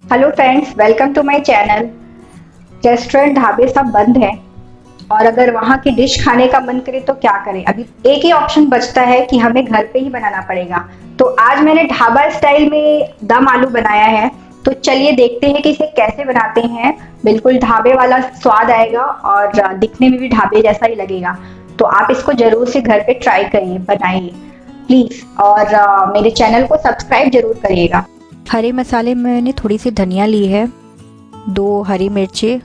Hello friends, welcome to my channel. Restaurant ढाबे सब बंद हैं और अगर वहाँ की डिश खाने का मन करे तो क्या करें। अभी एक ही ऑप्शन बचता है कि हमें घर पे ही बनाना पड़ेगा। तो आज मैंने ढाबा स्टाइल में दम आलू बनाया है। तो चलिए देखते हैं कि इसे कैसे बनाते हैं। बिल्कुल ढाबे वाला स्वाद आएगा और दिखने में भी ढाबे जैसा ही लगेगा। तो आप इसको जरूर से घर पे ट्राई करिए, बनाइए प्लीज। और मेरे चैनल को सब्सक्राइब जरूर करिएगा। हरे मसाले में मैंने थोड़ी सी धनिया ली है, 2 हरी मिर्चें,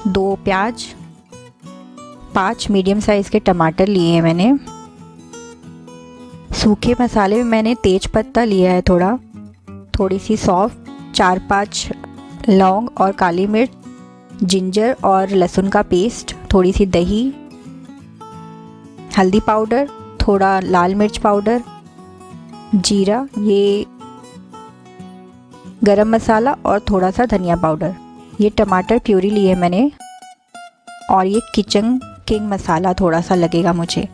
2 प्याज, 5 मीडियम साइज़ के टमाटर लिए हैं मैंने। सूखे मसाले में मैंने तेज पत्ता लिया है थोड़ी सी सौंफ, 4-5 लौंग और काली मिर्च, जिंजर और लहसुन का पेस्ट, थोड़ी सी दही, हल्दी पाउडर, थोड़ा लाल मिर्च पाउडर, जीरा, ये गरम मसाला और थोड़ा सा धनिया पाउडर। ये टमाटर प्यूरी ली है मैंने और ये किचन किंग मसाला थोड़ा सा लगेगा मुझे।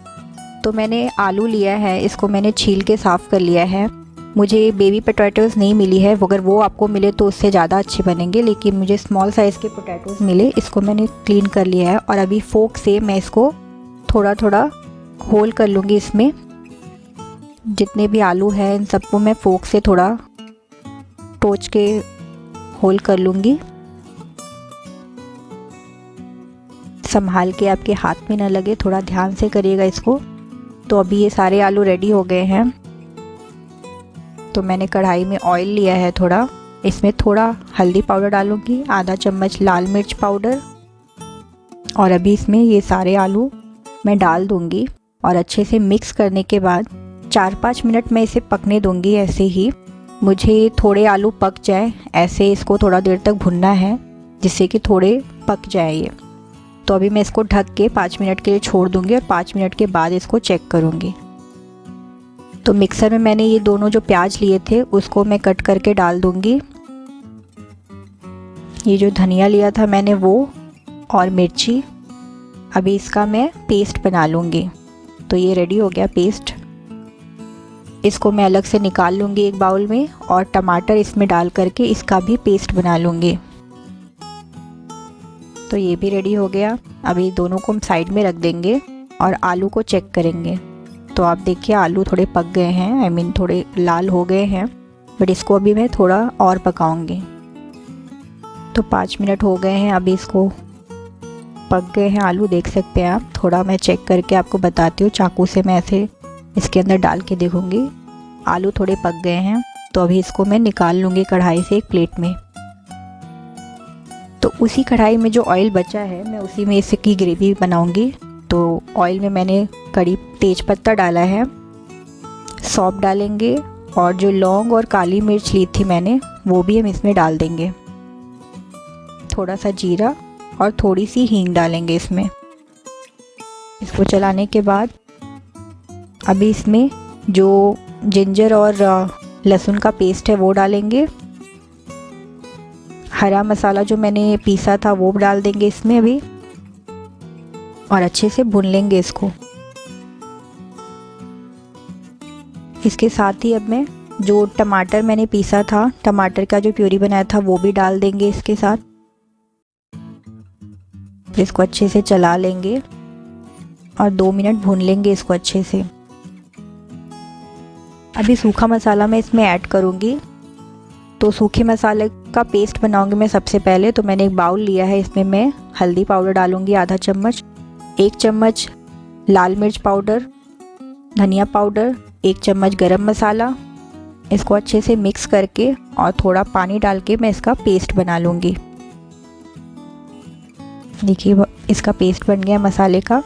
तो मैंने आलू लिया है, इसको मैंने छील के साफ़ कर लिया है। मुझे बेबी पोटैटोज़ नहीं मिली है, अगर वो आपको मिले तो उससे ज़्यादा अच्छे बनेंगे, लेकिन मुझे स्मॉल साइज़ के पोटैटोज़ मिले। इसको मैंने क्लीन कर लिया है और अभी फोक से मैं इसको थोड़ा थोड़ा होल कर लूँगी। इसमें जितने भी आलू हैं इन सबको मैं फोक से थोड़ा टोच के होल कर लूँगी, संभाल के, आपके हाथ में ना लगे, थोड़ा ध्यान से करिएगा इसको। तो अभी ये सारे आलू रेडी हो गए हैं। तो मैंने कढ़ाई में ऑयल लिया है थोड़ा, इसमें थोड़ा हल्दी पाउडर डालूँगी, आधा चम्मच लाल मिर्च पाउडर, और अभी इसमें ये सारे आलू मैं डाल दूँगी और अच्छे से मिक्स करने के बाद 4-5 मिनट मैं इसे पकने दूँगी। ऐसे ही मुझे थोड़े आलू पक जाए, ऐसे इसको थोड़ा देर तक भुनना है जिससे कि थोड़े पक जाए ये। तो अभी मैं इसको ढक के 5 मिनट के लिए छोड़ दूंगी और 5 मिनट के बाद इसको चेक करूंगी। तो मिक्सर में मैंने ये दोनों जो प्याज लिए थे उसको मैं कट करके डाल दूंगी। ये जो धनिया लिया था मैंने वो, और मिर्ची। अभी इसका मैं पेस्ट बना लूँगी। तो ये रेडी हो गया पेस्ट, इसको मैं अलग से निकाल लूँगी एक बाउल में और टमाटर इसमें डाल करके इसका भी पेस्ट बना लूँगी। तो ये भी रेडी हो गया। अभी दोनों को हम साइड में रख देंगे और आलू को चेक करेंगे। तो आप देखिए आलू थोड़े पक गए हैं, थोड़े लाल हो गए हैं, बट इसको अभी मैं थोड़ा और पकाऊंगी। तो 5 मिनट हो गए हैं, अभी इसको पक गए हैं आलू, देख सकते हैं आप। थोड़ा मैं चेक करके आपको बताती हूँ, चाकू से मैं ऐसे इसके अंदर डाल के देखूंगी। आलू थोड़े पक गए हैं, तो अभी इसको मैं निकाल लूँगी कढ़ाई से एक प्लेट में। तो उसी कढ़ाई में जो ऑयल बचा है मैं उसी में इसकी ग्रेवी बनाऊंगी। तो ऑयल में मैंने कड़ी तेज पत्ता डाला है, सौंफ डालेंगे, और जो लौंग और काली मिर्च ली थी मैंने वो भी हम इसमें डाल देंगे। थोड़ा सा जीरा और थोड़ी सी हींग डालेंगे इसमें। इसको चलाने के बाद अभी इसमें जो जिंजर और लहसुन का पेस्ट है वो डालेंगे। हरा मसाला जो मैंने पीसा था वो डाल देंगे इसमें अभी, और अच्छे से भून लेंगे इसको। इसके साथ ही अब मैं जो टमाटर मैंने पीसा था, टमाटर का जो प्यूरी बनाया था वो भी डाल देंगे इसके साथ। इसको अच्छे से चला लेंगे और 2 मिनट भून लेंगे इसको अच्छे से। अभी सूखा मसाला मैं इसमें ऐड करूँगी। तो सूखे मसाले का पेस्ट बनाऊंगी मैं सबसे पहले। तो मैंने एक बाउल लिया है, इसमें मैं हल्दी पाउडर डालूंगी आधा चम्मच, 1 चम्मच लाल मिर्च पाउडर, धनिया पाउडर, 1 चम्मच गरम मसाला। इसको अच्छे से मिक्स करके और थोड़ा पानी डाल के मैं इसका पेस्ट बना लूँगी। देखिए इसका पेस्ट बन गया मसाले का।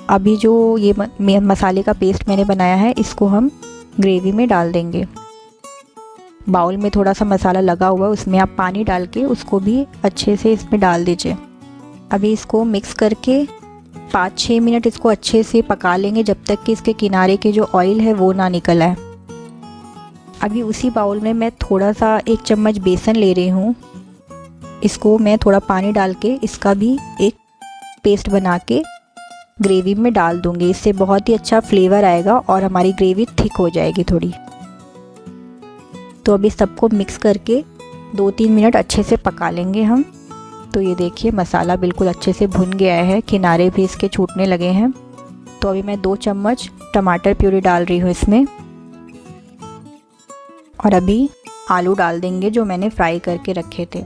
अभी जो ये मसाले का पेस्ट मैंने बनाया है इसको हम ग्रेवी में डाल देंगे। बाउल में थोड़ा सा मसाला लगा हुआ है, उसमें आप पानी डाल के उसको भी अच्छे से इसमें डाल दीजिए। अभी इसको मिक्स करके 5-6 मिनट इसको अच्छे से पका लेंगे, जब तक कि इसके किनारे के जो ऑयल है वो ना निकल आए। अभी उसी बाउल में मैं थोड़ा सा 1 चम्मच बेसन ले रही हूँ। इसको मैं थोड़ा पानी डाल के इसका भी एक पेस्ट बना के ग्रेवी में डाल दूंगी। इससे बहुत ही अच्छा फ्लेवर आएगा और हमारी ग्रेवी थिक हो जाएगी थोड़ी। तो अभी सबको मिक्स करके 2-3 मिनट अच्छे से पका लेंगे हम। तो ये देखिए मसाला बिल्कुल अच्छे से भुन गया है, किनारे भी इसके छूटने लगे हैं। तो अभी मैं 2 चम्मच टमाटर प्यूरी डाल रही हूँ इसमें, और अभी आलू डाल देंगे जो मैंने फ्राई करके रखे थे।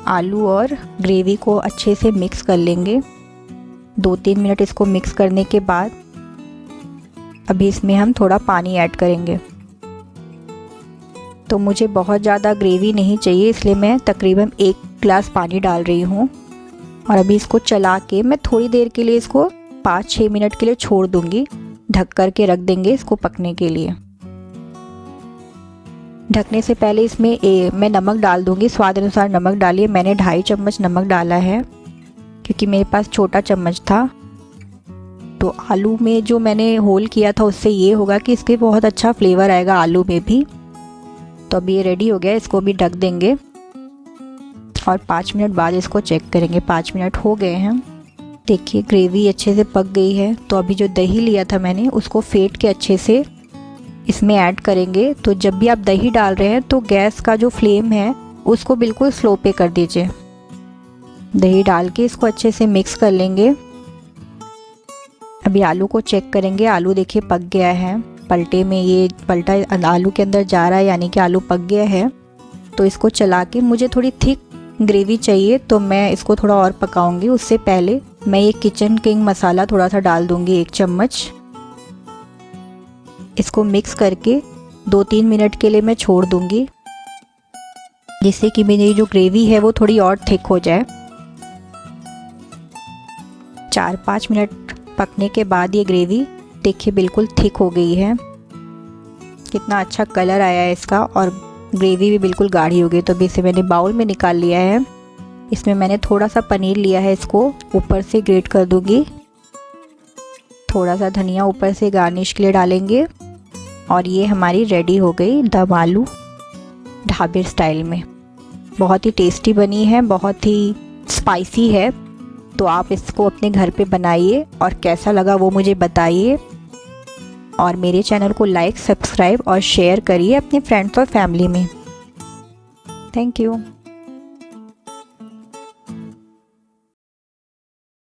आलू और ग्रेवी को अच्छे से मिक्स कर लेंगे। 2-3 मिनट इसको मिक्स करने के बाद अभी इसमें हम थोड़ा पानी ऐड करेंगे। तो मुझे बहुत ज़्यादा ग्रेवी नहीं चाहिए, इसलिए मैं तकरीबन 1 गिलास पानी डाल रही हूँ। और अभी इसको चला के मैं थोड़ी देर के लिए इसको 5-6 मिनट के लिए छोड़ दूँगी, ढक कर के रख देंगे इसको पकने के लिए। ढकने से पहले इसमें मैं नमक डाल दूँगी, स्वाद अनुसार नमक डालिए। मैंने 2.5 चम्मच नमक डाला है क्योंकि मेरे पास छोटा चम्मच था। तो आलू में जो मैंने होल किया था उससे ये होगा कि इसके बहुत अच्छा फ्लेवर आएगा आलू में भी। तो अभी ये रेडी हो गया, इसको भी ढक देंगे और 5 मिनट बाद इसको चेक करेंगे। 5 मिनट हो गए हैं, देखिए ग्रेवी अच्छे से पक गई है। तो अभी जो दही लिया था मैंने उसको फेंट के अच्छे से इसमें ऐड करेंगे। तो जब भी आप दही डाल रहे हैं तो गैस का जो फ्लेम है उसको बिल्कुल स्लो पे कर दीजिए। दही डाल के इसको अच्छे से मिक्स कर लेंगे। अभी आलू को चेक करेंगे, आलू देखिए पक गया है। पलटे में ये पलटा आलू के अंदर जा रहा है, यानी कि आलू पक गया है। तो इसको चला के, मुझे थोड़ी थिक ग्रेवी चाहिए तो मैं इसको थोड़ा और पकाऊंगी। उससे पहले मैं ये किचन किंग मसाला थोड़ा सा डाल दूंगी, 1 चम्मच। इसको मिक्स करके 2-3 मिनट के लिए मैं छोड़ दूंगी, जिससे कि मेरी जो ग्रेवी है वो थोड़ी और थिक हो जाए। 4-5 मिनट पकने के बाद ये ग्रेवी देखिए बिल्कुल थिक हो गई है। कितना अच्छा कलर आया है इसका, और ग्रेवी भी बिल्कुल गाढ़ी हो गई। तो अभी इसे मैंने बाउल में निकाल लिया है। इसमें मैंने थोड़ा सा पनीर लिया है, इसको ऊपर से ग्रेट कर दूंगी। थोड़ा सा धनिया ऊपर से गार्निश के लिए डालेंगे। और ये हमारी रेडी हो गई दम आलू ढाबे स्टाइल में। बहुत ही टेस्टी बनी है, बहुत ही स्पाइसी है। तो आप इसको अपने घर पे बनाइए और कैसा लगा वो मुझे बताइए। और मेरे चैनल को लाइक, सब्सक्राइब और शेयर करिए अपने फ्रेंड्स और फैमिली में। Thank you.